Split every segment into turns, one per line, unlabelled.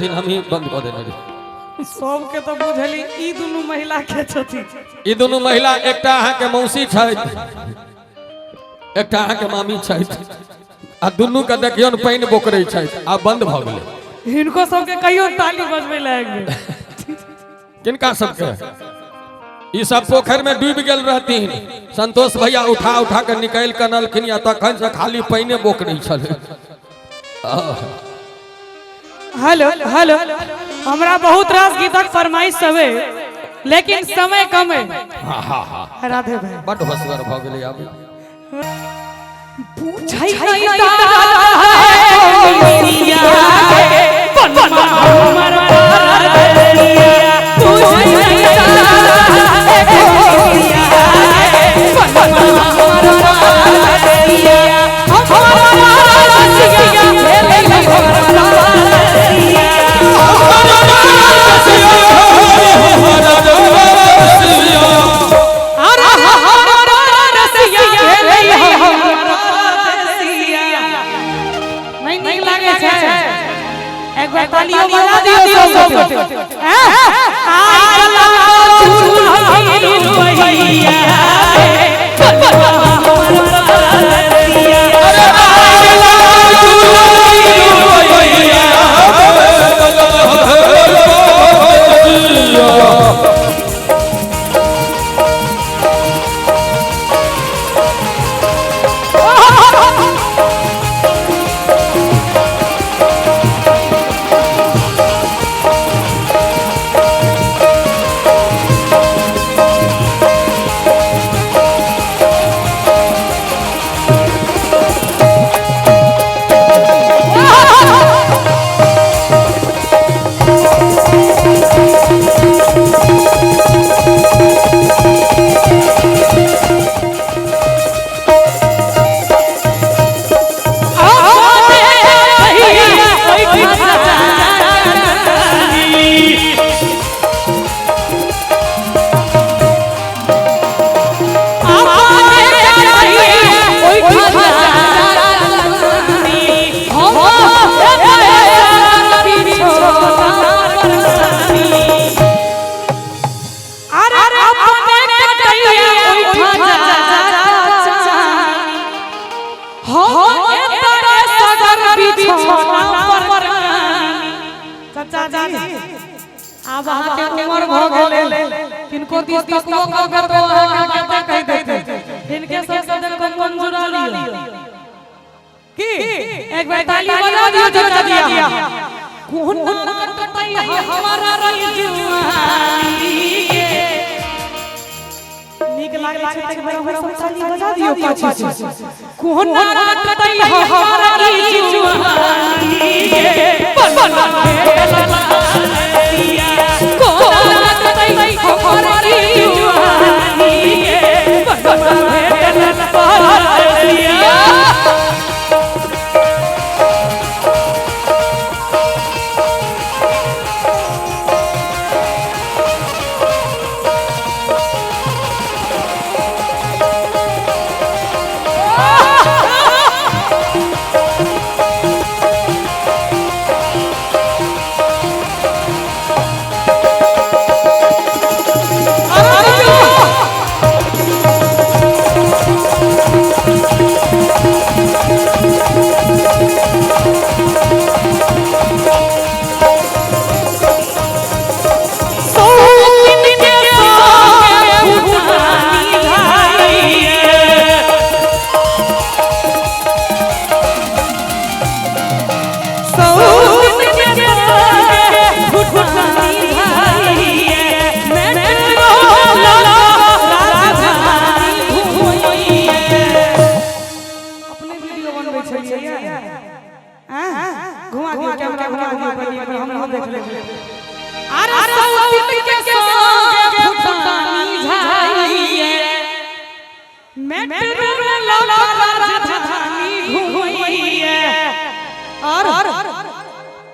हम ही बंद कर देने
सबके तो बुझली ई दुनू महिला के छथि
ई दुनू महिला एकटा अहाँ के मौसी छै एकटा अहाँ के मामी छै आ दुनू के देखियौ न पानी बोकरै छै आ बंद भ गेलै
हिनको सबके कहियो ताली बजबै लाग
किनका सबके ई सब पोखर में डूब गेल रहथिन संतोष भैया उठा उठा के निकाल के नलखिन या तखन से खाली पानी बोकरै छलै
हेलो हेलो हमरा बहुत रास गीतक फरमाइश है लेकिन समय कम है।
हां हां हां
राधे भाई
बड हसगर भ गेलै आब
पूछै नहीं मैया बनवा हमर परदिया पूछै नहीं मैया बनवा हमर परदिया हमर रसिया भेलै तालियों बजा दियो सब आई गला चूल भैया बनवा हमर परदिया अरे आई गला चूल भैया अब आके उम्र भ गेले किनको दिस तक लोग कर तो आके कह देते इनके सब से मंजूर लियो की एक बार ताली बजा दियो जगा दिया कौन कटतई हमारा रही जुआनी नीक लागे छै एक बार हम ताली बजा दियो पाछी से कौन कटतई हमारा रही जुआनी बनवा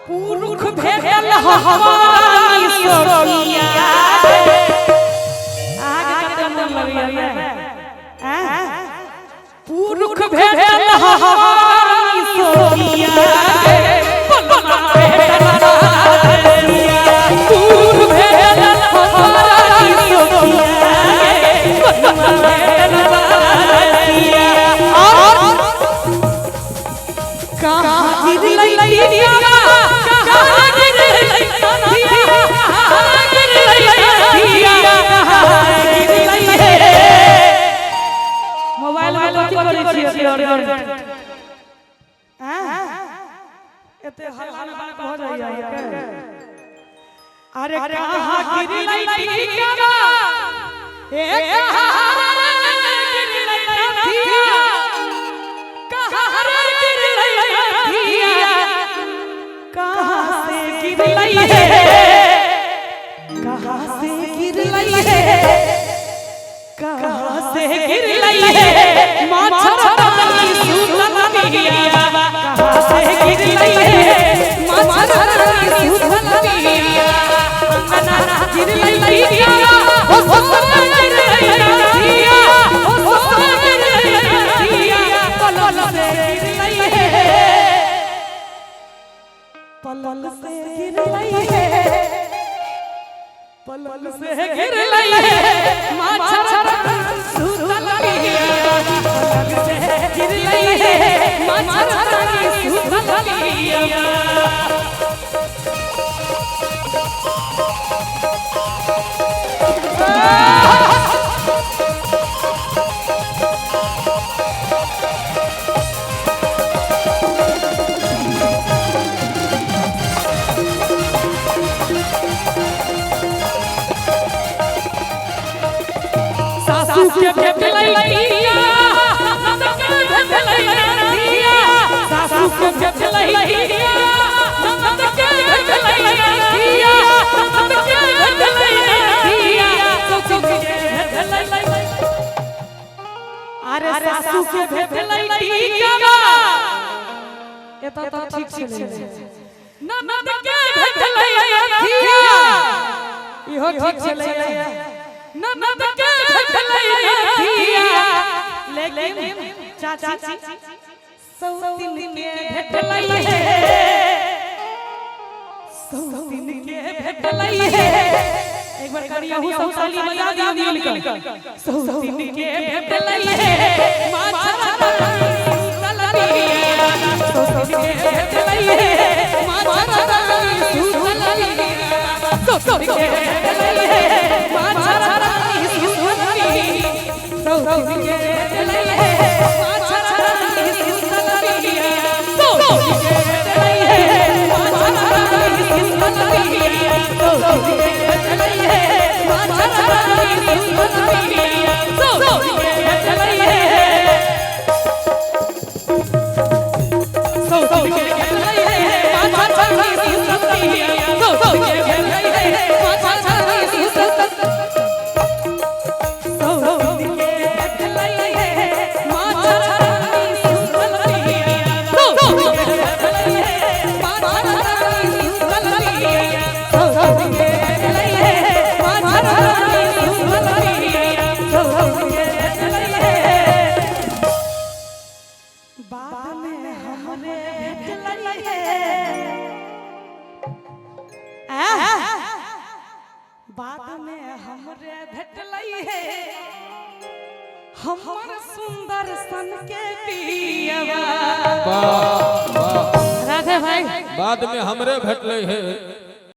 पुरुख भेटल हमारी सोनिया आगे कते मन लगैया पुरुख भेटल हमारी सोनिया अरे कहाँ गिरी टिकवा ए कहाँ गिरी थिया कहाँ गिरी थिया कहाँ से गिरी है कहाँ से गिरी है कहाँ से गिरी है मच्छरदानी सुतलिया कहाँ से गिरी है मच्छरदानी सुतलिया अंगना गिरी थिया ओ सुतलिया थिया ओ सुतलिया थिया पलल से गिरी है पलल से गिरी है पलल से गिरी है मच्छरदानी सुतलिया पलल से गिरी है मच्छरदानी सुतलिया सासू के भेटलैया ननद के भेटलैया सासू के भेटलैया ननद के भेटलैया ननद के भेटलैया सासू के भेटलैया अरे सासू के भेटलैया एता तो ठीक छले ननद के भेटलैया इहो ठीक छले ननद के भेटलैया लेकिन चाची सौतिन के भेटलैया सौतिन के भेटलैया एक बार करिया हूं सौताली बजा दियो मिलकर सौतिन के भेटलैया मच्छरदानी सुतलिया सौतिन के भेटलैया मच्छरदानी सुतलिया सौतिन के भेटलैया मच्छरदानी सुतलिया सौतिन के भेटलैया मच्छरदानी सुतलिया सौतिन के भेटलैया मच्छरदानी सुतलिया सौतिन के भेटलैया मच्छरदानी सुतलिया सौतिन के भेटलैया सौतिन के भेटलैया मच्छरदानी सुतलिया सौतिन के भेटलैया मच्छरदानी बात में हमरे भेटलैया हमर सुंदर सन के पियवा
वाह वाह
राधे भाई
बाद में हमरे भेटले है